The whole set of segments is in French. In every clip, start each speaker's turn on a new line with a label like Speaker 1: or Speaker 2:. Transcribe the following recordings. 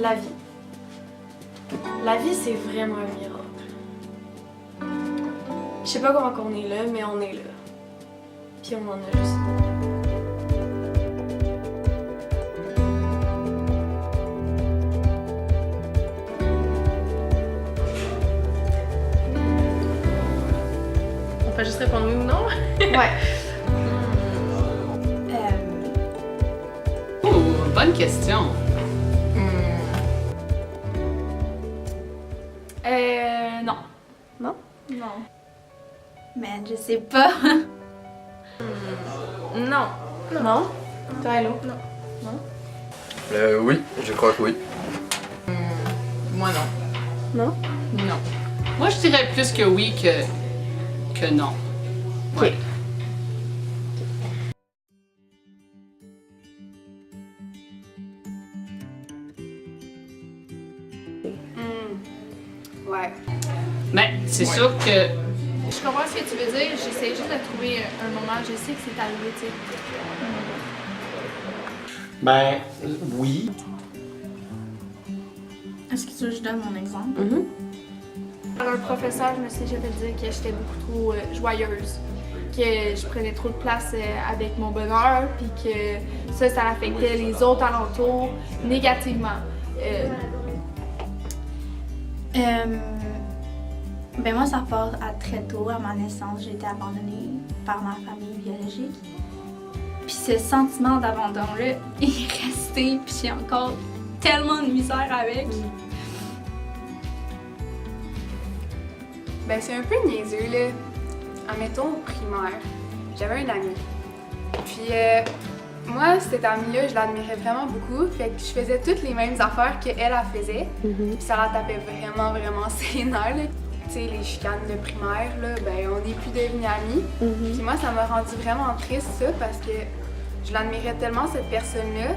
Speaker 1: La vie. La vie, c'est vraiment un miracle. Je sais pas comment on est là, mais on est là. Puis on en a juste besoin.
Speaker 2: On peut juste répondre oui ou non?
Speaker 1: Ouais.
Speaker 3: Oh, bonne question.
Speaker 1: Non.
Speaker 2: Non?
Speaker 1: Non.
Speaker 4: Man, je sais pas.
Speaker 1: Non. Non? Toi, Hello?
Speaker 2: Non.
Speaker 5: Oui, je crois que oui.
Speaker 3: Moi, non.
Speaker 2: Non?
Speaker 3: Non. Moi, je dirais plus que oui que non. Ouais.
Speaker 1: Ouais.
Speaker 3: Ben, c'est sûr que
Speaker 4: Je comprends ce que tu veux dire. J'essaie juste de trouver un moment. Je sais que c'est arrivé, tu sais.
Speaker 6: Ben, oui.
Speaker 4: Est-ce que tu veux que je donne mon exemple?
Speaker 1: Par un professeur, je me suis déjà fait dire que j'étais beaucoup trop joyeuse, que je prenais trop de place avec mon bonheur, puis que ça affectait les autres alentours négativement.
Speaker 4: Ben moi, ça part à très tôt, à ma naissance. J'ai été abandonnée par ma famille biologique. Puis ce sentiment d'abandon-là est resté, puis j'ai encore tellement de misère avec.
Speaker 7: Ben c'est un peu niaiseux là. Admettons au primaire, j'avais un ami. Puis moi, cet ami-là, je l'admirais vraiment beaucoup. Fait que je faisais toutes les mêmes affaires qu'elle faisait. Puis ça la tapait vraiment, vraiment ses nerfs. Là. Tu sais, les chicanes de primaire, là, ben on n'est plus devenus amis. Puis moi, ça m'a rendu vraiment triste ça parce que je l'admirais tellement cette personne-là.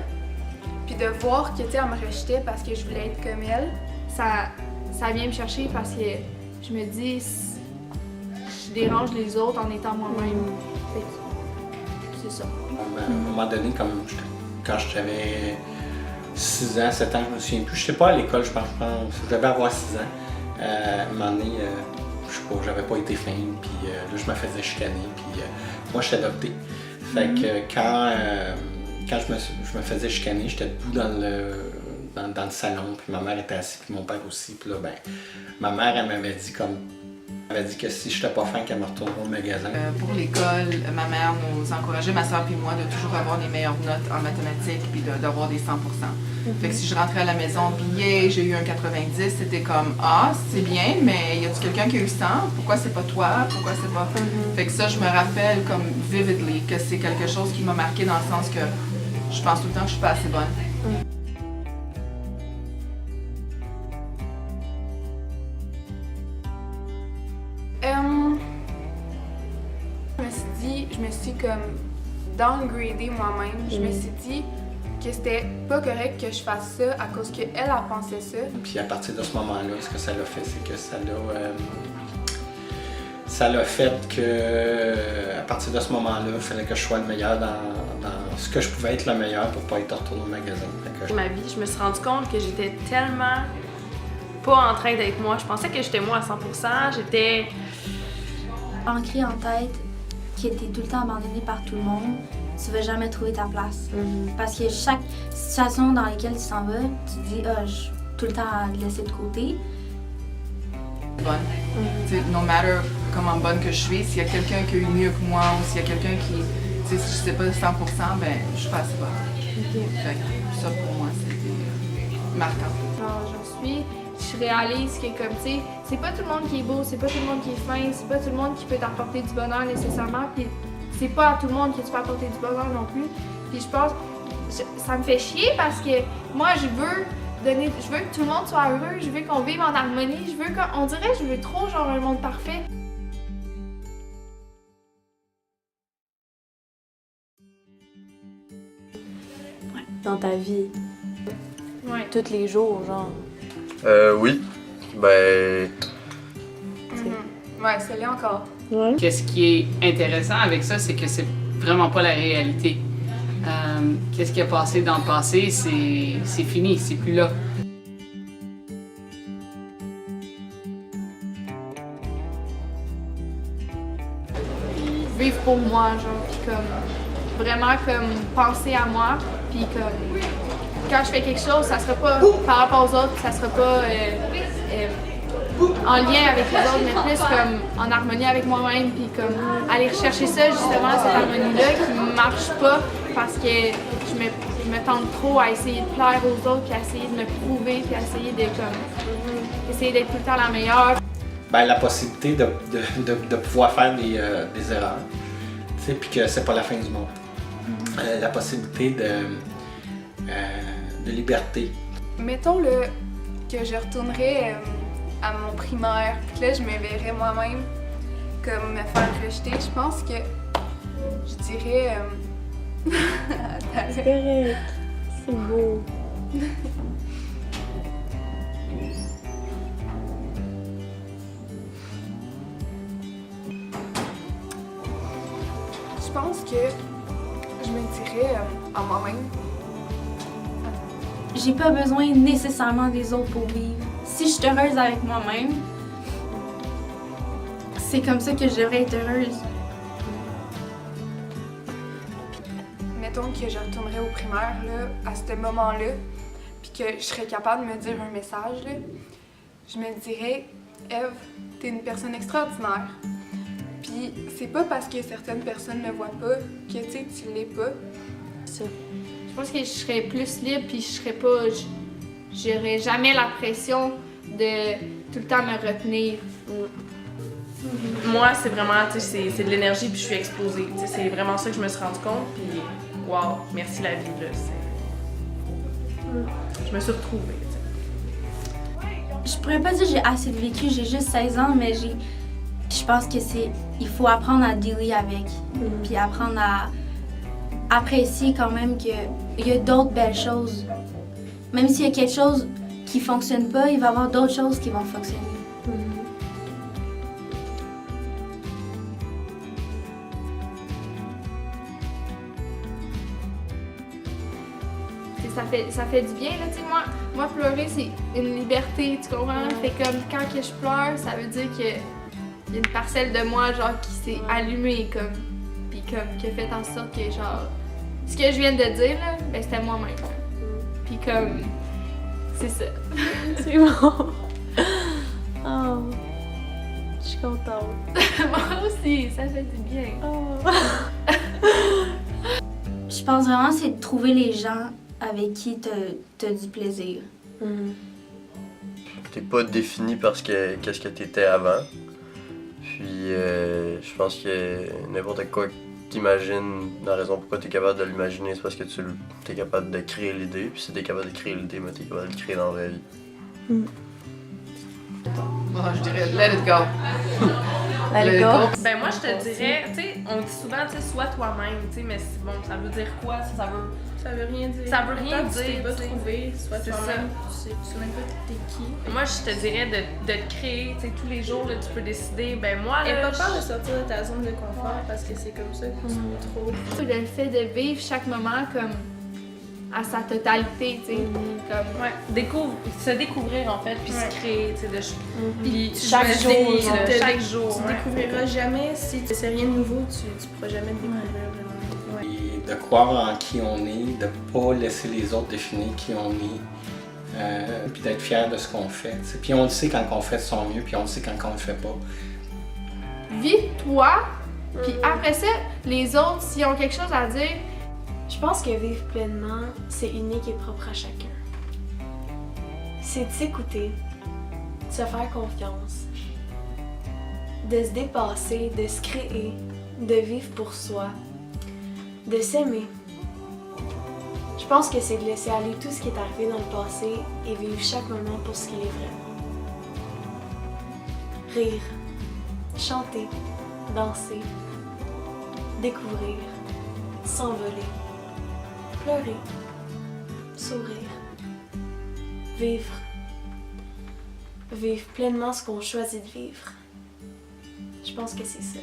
Speaker 7: Puis de voir que tu sais, elle me rejetait parce que je voulais être comme elle.
Speaker 1: Ça vient me chercher parce que je me dis, je dérange les autres en étant moi-même. Fait que c'est ça.
Speaker 6: À un moment donné, quand j'avais 6 ans, 7 ans, je me souviens plus. Je sais pas à l'école, je pense je devais avoir 6 ans. À un moment donné, je sais pas, j'avais pas été fin, puis là, je me faisais chicaner, puis moi, je suis adopté. Fait que quand je me faisais chicaner, j'étais debout dans le salon, puis ma mère était assise, puis mon père aussi. Puis là, ben, ma mère, elle m'avait dit que si je n'étais pas fin, qu'elle me retournerait au magasin.
Speaker 3: pour l'école, ma mère nous encourageait, ma soeur et moi, de toujours avoir les meilleures notes en mathématiques puis d'avoir des 100%. Fait que si je rentrais à la maison puis yeah, j'ai eu un 90, c'était comme ah, c'est bien, mais y a-tu quelqu'un qui a eu 100? Pourquoi c'est pas toi? Pourquoi c'est pas. Fait que ça, je me rappelle comme vividly que c'est quelque chose qui m'a marqué dans le sens que je pense tout le temps que je suis pas assez bonne.
Speaker 7: Je me suis comme downgradée moi-même. Je me suis dit que c'était pas correct que je fasse ça à cause qu'elle pensait ça.
Speaker 6: Puis à partir de ce moment-là, ce que ça l'a fait, c'est que ça l'a fait que à partir de ce moment-là, il fallait que je sois le meilleur dans ce que je pouvais être le meilleur pour pas être retourné au magasin.
Speaker 2: Ma vie, je me suis rendu compte que j'étais tellement pas en train d'être moi. Je pensais que j'étais moi à 100%. J'étais
Speaker 4: Ancré en tête que t'es tout le temps abandonné par tout le monde, tu vas jamais trouver ta place. Parce que chaque situation dans laquelle tu t'en vas, tu te dis je suis tout le temps à te laisser de côté.
Speaker 3: Bonne. Tu sais, no matter comment bonne que je suis, s'il y a quelqu'un qui a eu mieux que moi ou s'il y a quelqu'un qui, tu sais, si je sais pas 100%, ben je suis pas assez bonne. Fait que ça pour moi c'était marquant.
Speaker 1: J'en suis. Je réalise que comme tu sais, c'est pas tout le monde qui est beau, c'est pas tout le monde qui est fin, c'est pas tout le monde qui peut t'apporter du bonheur nécessairement, puis c'est pas à tout le monde que tu peux apporter du bonheur non plus. Puis je pense, ça me fait chier parce que moi je veux que tout le monde soit heureux, je veux qu'on vive en harmonie, on dirait que je veux trop genre un monde parfait.
Speaker 2: dans ta vie.
Speaker 1: Ouais.
Speaker 2: Tous les jours, genre.
Speaker 5: Oui. Ben.
Speaker 7: Ouais, c'est là encore.
Speaker 2: Ouais.
Speaker 3: Qu'est-ce qui est intéressant avec ça, c'est que c'est vraiment pas la réalité. Qu'est-ce qui a passé dans le passé, c'est fini, c'est plus là.
Speaker 1: pour moi, genre, puis comme vraiment comme penser à moi, puis comme quand je fais quelque chose, ça sera pas par rapport aux autres, ça sera pas en lien avec les autres, mais plus comme en harmonie avec moi-même, puis comme aller rechercher ça, justement, cette harmonie-là qui marche pas parce que je me tente trop à essayer de plaire aux autres, puis à essayer de me prouver, puis à essayer de comme essayer d'être tout le temps la meilleure.
Speaker 6: Ben, la possibilité de pouvoir faire des erreurs, tu sais, puis que c'est pas la fin du monde. La possibilité de liberté.
Speaker 7: Mettons le que je retournerais à mon primaire, puis que là je me verrais moi-même comme me faire rejeter. Je pense que je dirais.
Speaker 8: C'est correct. C'est beau.
Speaker 7: Je pense que je me dirais à moi-même.
Speaker 4: J'ai pas besoin nécessairement des autres pour vivre. Si je suis heureuse avec moi-même, c'est comme ça que je devrais être heureuse.
Speaker 7: Mettons que je retournerais au primaire là, à ce moment-là, puis que je serais capable de me dire un message, là, je me dirais Eve, t'es une personne extraordinaire. Puis c'est pas parce que certaines personnes ne le voient pas que tu l'es pas.
Speaker 1: Je pense que je serais plus libre, puis je serais pas. J'aurais jamais la pression de tout le temps me retenir.
Speaker 2: Moi, c'est vraiment, tu sais, c'est de l'énergie puis je suis explosée. Tu sais, c'est vraiment ça que je me suis rendu compte puis wow, merci la vie là. Je me suis retrouvée. Tu sais.
Speaker 4: Je pourrais pas dire que j'ai assez de vécu, j'ai juste 16 ans, mais je pense que il faut apprendre à dealer avec, puis apprendre à apprécier quand même qu'il y a d'autres belles choses. Même s'il y a quelque chose qui fonctionne pas, il va y avoir d'autres choses qui vont fonctionner.
Speaker 1: Ça fait du bien, là, tu sais, moi pleurer, c'est une liberté, tu comprends? Fait comme, quand que je pleure, ça veut dire qu'il y a une parcelle de moi, genre, qui s'est allumée, comme, puis comme, qui a fait en sorte que, genre, ce que je viens de dire, là, ben, c'était moi-même. Puis comme, c'est ça.
Speaker 8: C'est bon. Oh. Je suis contente.
Speaker 1: Moi aussi, ça fait du bien.
Speaker 8: Oh.
Speaker 4: Je pense vraiment que c'est de trouver les gens avec qui t'as du plaisir.
Speaker 5: T'es pas défini parce que qu'est-ce que t'étais avant. Puis je pense que n'importe quoi que t'imagines, la raison pourquoi t'es capable de l'imaginer, c'est parce que t'es capable de créer l'idée. Puis si t'es capable de créer l'idée, mais t'es capable de le créer dans la vraie vie.
Speaker 3: Moi, je dirais let it go.
Speaker 8: Let it go.
Speaker 2: Ben moi je te dirais, tu sais, on dit souvent, tu sais, sois toi-même, tu sais, mais bon, ça veut dire quoi?
Speaker 1: Ça veut rien dire.
Speaker 2: Ça veut rien
Speaker 1: Tant que tu t'es
Speaker 2: dire,
Speaker 1: pas
Speaker 2: tu sais.
Speaker 1: trouvé, soit
Speaker 2: C'est
Speaker 1: toi-même, tu sais même pas t'es qui.
Speaker 2: Moi je te dirais de te créer, tu sais, tous les jours là, tu peux décider, ben moi
Speaker 1: Et
Speaker 2: là,
Speaker 1: pas peur de sortir de ta zone de confort parce que c'est comme ça que tu te trouves. Le fait de vivre chaque moment comme à sa totalité, tu sais, comme...
Speaker 2: ouais, se découvrir en fait, puis se créer, tu sais, puis
Speaker 8: Chaque
Speaker 2: je me
Speaker 8: jour,
Speaker 2: dis, là, chaque jour.
Speaker 1: Tu
Speaker 2: ouais.
Speaker 1: découvriras jamais, si tu sais rien de nouveau, tu pourras jamais te découvrir vraiment. Ouais.
Speaker 6: Et de croire en qui on est, de pas laisser les autres définir qui on est, puis d'être fier de ce qu'on fait. T'sais. Puis on le sait quand on fait de son mieux, puis on le sait quand on le fait pas.
Speaker 1: Vis toi, puis après ça, les autres, s'ils ont quelque chose à dire,
Speaker 8: Je pense que vivre pleinement, c'est unique et propre à chacun. C'est de s'écouter, de se faire confiance, de se dépasser, de se créer, de vivre pour soi, de s'aimer. Je pense que c'est de laisser aller tout ce qui est arrivé dans le passé et vivre chaque moment pour ce qu'il est vraiment. Rire, chanter, danser, découvrir, s'envoler, pleurer, sourire, vivre. Vivre pleinement ce qu'on choisit de vivre. Je pense que c'est ça.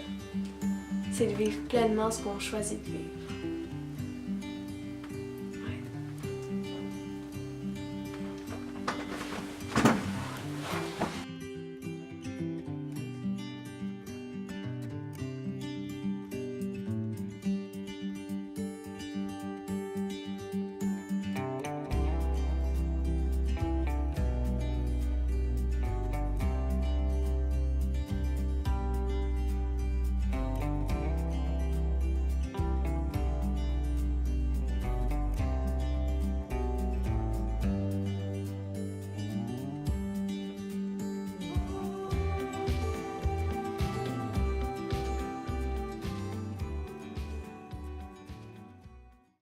Speaker 8: C'est de vivre pleinement ce qu'on choisit de vivre.